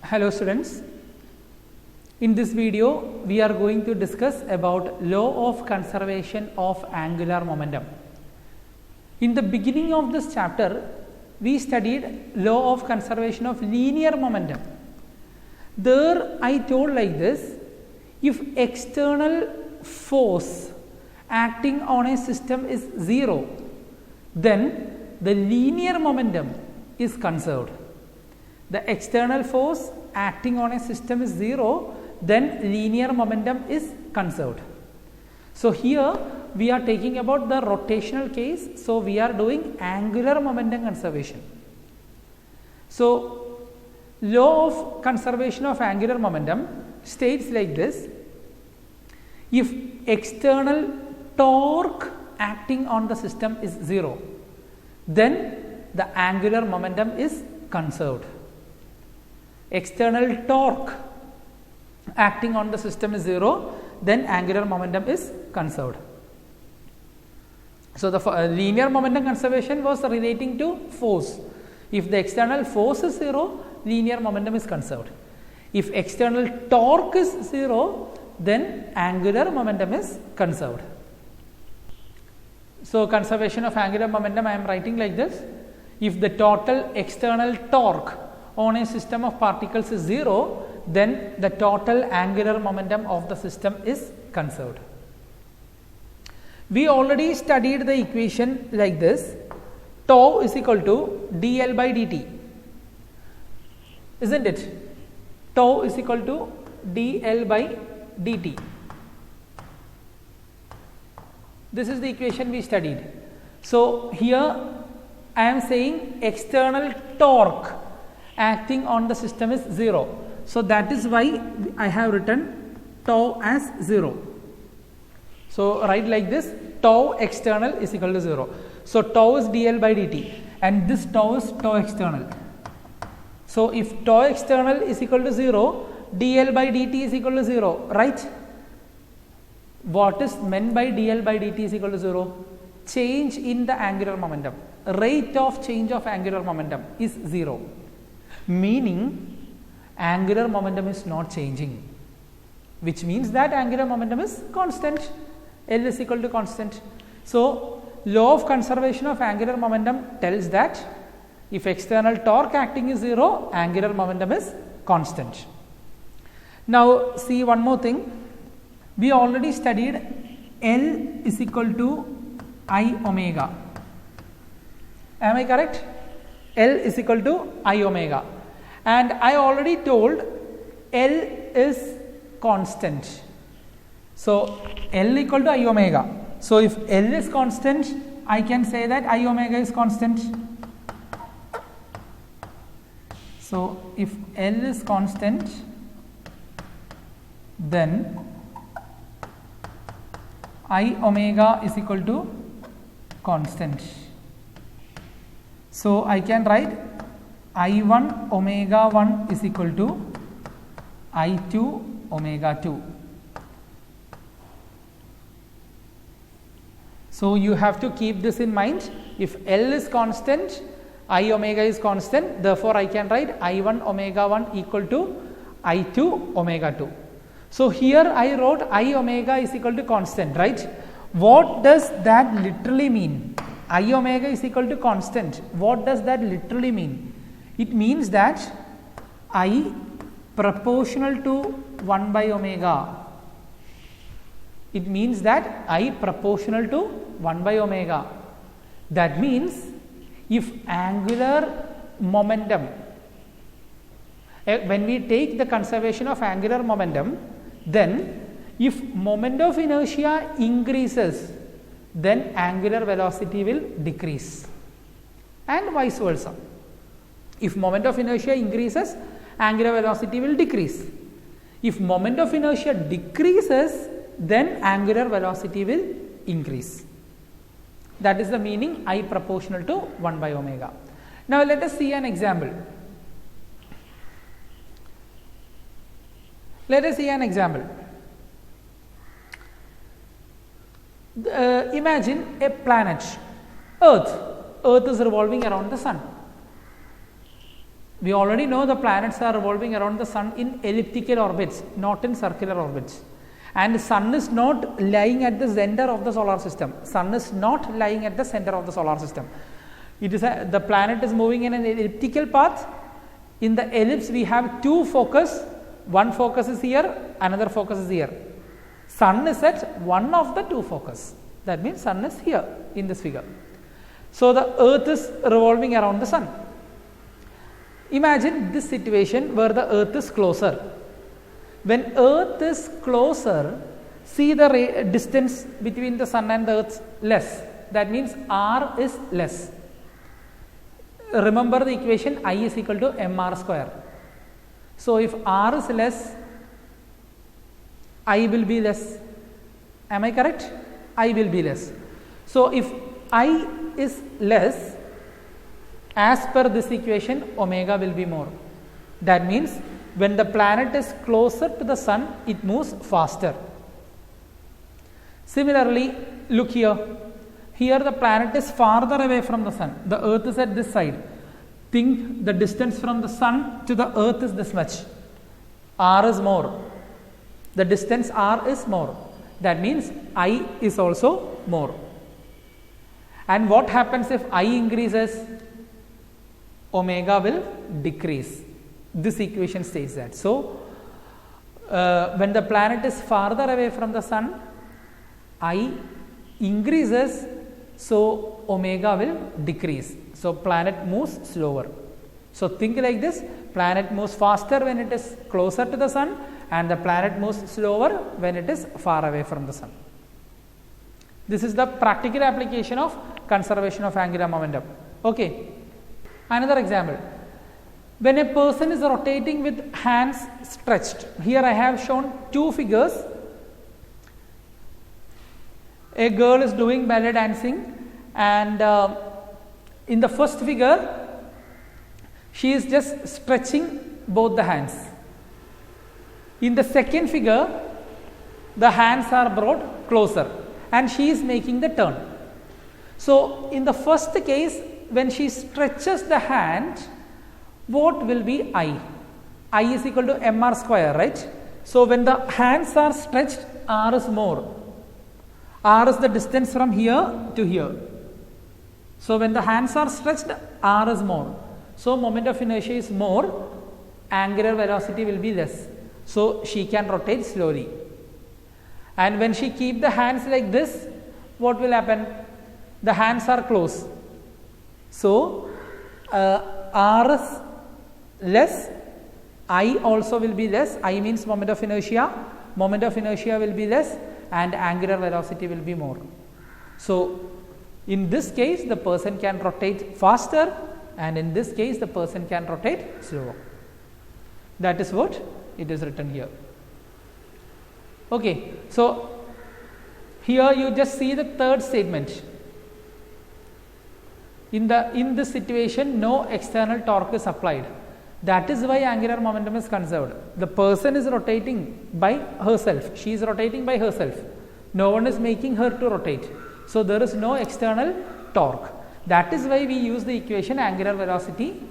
Hello students, in this video we are going to discuss about law of conservation of angular momentum. In the beginning of this chapter we studied law of conservation of linear momentum. There I told like this: if external force acting on a system is 0, then the linear momentum is conserved. The external force acting on a system is 0, then linear momentum is conserved. So here we are taking about the rotational case, so we are doing angular momentum conservation. So law of conservation of angular momentum states like this: if external torque acting on the system is 0, then the angular momentum is conserved. External torque acting on the system is 0, then angular momentum is conserved. So the linear momentum conservation was relating to force. If the external force is 0, linear momentum is conserved. If external torque is 0, then angular momentum is conserved. So conservation of angular momentum I am writing like this: if the total external torque on a system of particles is 0, then the total angular momentum of the system is conserved. We already studied the equation like this: tau is equal to dl by dt, isn't it? Tau is equal to dl by dt. This is the equation we studied. So here I am saying external torque acting on the system is 0. So that is why I have written tau as 0. So write like this: tau external is equal to 0. So tau is dl by dt and this tau is tau external. So if tau external is equal to 0, dl by dt is equal to 0, right? What is meant by dl by dt is equal to 0? Change in the angular momentum. Rate of change of angular momentum is 0. Meaning angular momentum is not changing, which means that angular momentum is constant. L is equal to constant. So law of conservation of angular momentum tells that if external torque acting is 0, angular momentum is constant. Now see one more thing. We already studied L is equal to I omega. Am I correct? L is equal to I omega, and I already told L is constant. So L equal to I omega. So if L is constant, I can say that I omega is constant. So if L is constant, then I omega is equal to constant. So I can write I1 omega 1 is equal to I2 omega 2. So you have to keep this in mind. If L is constant, I omega is constant, therefore I can write I1 omega 1 equal to I2 omega 2. So here I wrote I omega is equal to constant, right? What does that literally mean? I omega is equal to constant. What does that literally mean? It means that I proportional to 1 by omega. It means that I proportional to 1 by omega. That means if angular momentum, when we take the conservation of angular momentum, then if moment of inertia increases, then angular velocity will decrease, and vice versa. If moment of inertia increases, angular velocity will decrease. If moment of inertia decreases, then angular velocity will increase. That is the meaning I proportional to 1 by omega. Now let us see an example. Let us see an example. Imagine a planet, Earth. Earth is revolving around the sun. We already know the planets are revolving around the sun in elliptical orbits, not in circular orbits. And the sun is not lying at the center of the solar system. Sun is not lying at the center of the solar system. It is the planet is moving in an elliptical path. In the ellipse, we have two focus. One focus is here, another focus is here. Sun is at one of the two focus. That means sun is here in this figure. So the earth is revolving around the sun. Imagine this situation where the earth is closer. When earth is closer, see the distance between the sun and the earth less. That means r is less. Remember the equation I is equal to mr square. So if r is less, I will be less. Am I correct? I will be less. So if I is less, as per this equation, omega will be more. That means when the planet is closer to the sun, it moves faster. Similarly, look here. Here the planet is farther away from the sun. The earth is at this side. Think the distance from the sun to the earth is this much. R is more. The distance r is more. That means I is also more. And what happens if I increases? Omega will decrease. This equation states that. So, when the planet is farther away from the sun, I increases, so omega will decrease. So, planet moves slower. So, think like this, planet moves faster when it is closer to the sun, and the planet moves slower when it is far away from the sun. This is the practical application of conservation of angular momentum. Okay. Another example. When a person is rotating with hands stretched, here I have shown two figures. A girl is doing ballet dancing, and in the first figure, she is just stretching both the hands. In the second figure, the hands are brought closer and she is making the turn. So, in the first case, when she stretches the hand, what will be I? I is equal to mr square, right? So, when the hands are stretched, r is more. R is the distance from here to here. So, when the hands are stretched, r is more. So, moment of inertia is more, angular velocity will be less. So, she can rotate slowly. And when she keep the hands like this, what will happen? The hands are close. So, r is less, I also will be less. I means moment of inertia. Moment of inertia will be less and angular velocity will be more. So, in this case, the person can rotate faster, and in this case, the person can rotate slower. That is what it is written here. Okay. So, here you just see the third statement. In this situation, no external torque is applied. That is why angular momentum is conserved. The person is rotating by herself. She is rotating by herself. No one is making her to rotate. So, there is no external torque. That is why we use the equation angular velocity,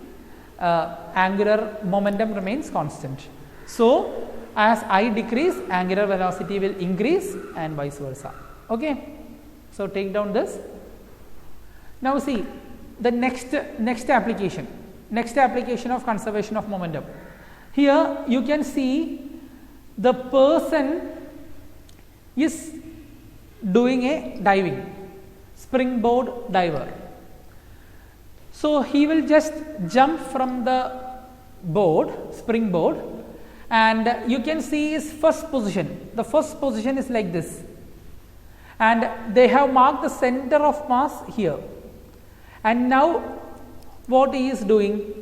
angular momentum remains constant. So, as I decrease, angular velocity will increase and vice versa. Okay. So, take down this. Now, see the next application of conservation of momentum. Here you can see the person is doing a diving, springboard diver. So, he will just jump from the springboard, and you can see his first position. The first position is like this, and they have marked the center of mass here. And now what he is doing,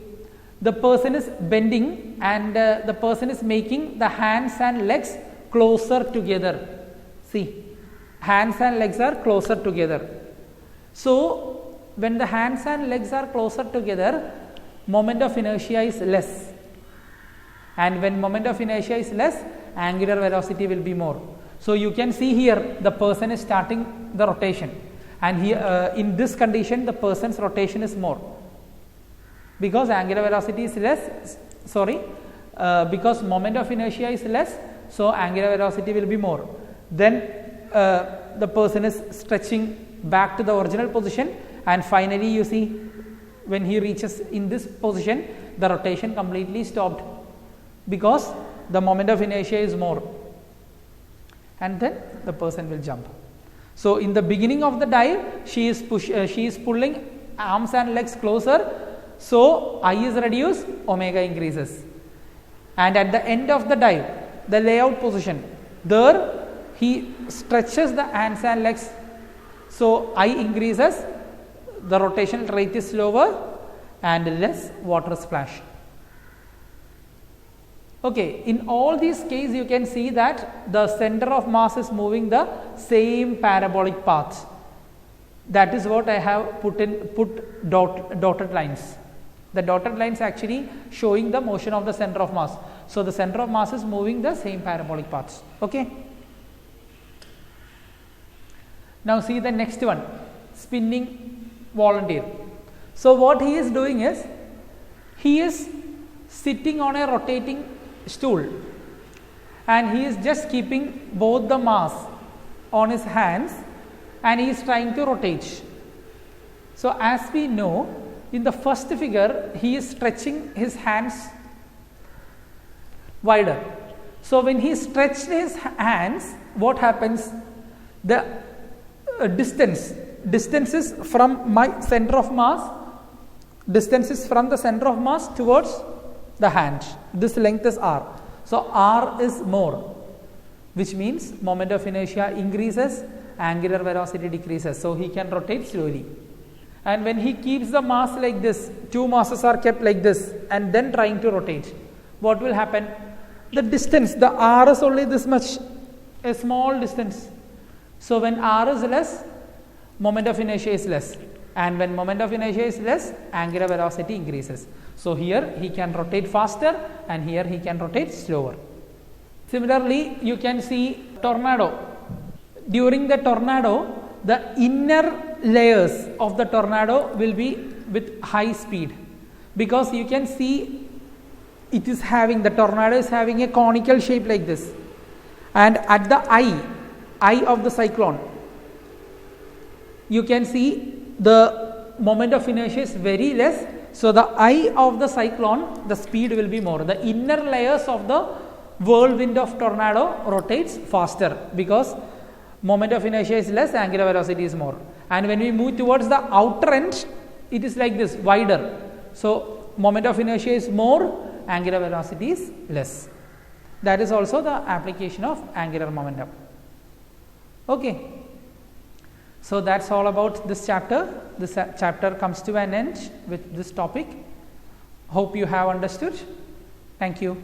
the person is bending and the person is making the hands and legs closer together. See, hands and legs are closer together. So, when the hands and legs are closer together, moment of inertia is less, and when moment of inertia is less, angular velocity will be more. So, you can see here the person is starting the rotation, and here in this condition the person's rotation is more. because angular velocity is less, because moment of inertia is less, so angular velocity will be more. Then the person is stretching back to the original position, and finally you see when he reaches in this position, the rotation completely stopped because the moment of inertia is more, and then the person will jump. So in the beginning of the dive, she is pulling arms and legs closer, so I is reduced, omega increases. And at the end of the dive, the layout position, there he stretches the hands and legs, so I increases, the rotational rate is slower and less water splash. Okay, in all these cases you can see that the center of mass is moving the same parabolic path. That is what I have put dotted lines. The dotted lines actually showing the motion of the center of mass. So the center of mass is moving the same parabolic paths. Okay. Now see the next one, spinning volunteer. So what he is doing is, he is sitting on a rotating stool and he is just keeping both the mass on his hands and he is trying to rotate. So as we know, in the first figure he is stretching his hands wider. So when he stretched his hands, what happens? The distances from my center of mass, distances from the center of mass towards the hand, this length is r. So r is more, which means moment of inertia increases, angular velocity decreases, so he can rotate slowly. And when he keeps the mass like this, two masses are kept like this and then trying to rotate, what will happen? The distance, the r is only this much, a small distance. So when r is less, moment of inertia is less, and when moment of inertia is less, angular velocity increases. So here he can rotate faster and here he can rotate slower. Similarly, you can see tornado. During the tornado, the inner layers of the tornado will be with high speed, because you can see it is having, the tornado is having a conical shape like this, and at the eye of the cyclone, you can see the moment of inertia is very less, so the eye of the cyclone, the speed will be more. The inner layers of the whirlwind of tornado rotates faster because moment of inertia is less, angular velocity is more. And when we move towards the outer end, it is like this, wider. So moment of inertia is more, angular velocity is less. That is also the application of angular momentum. Okay. So that's all about this chapter. This chapter comes to an end with this topic. Hope you have understood. Thank you.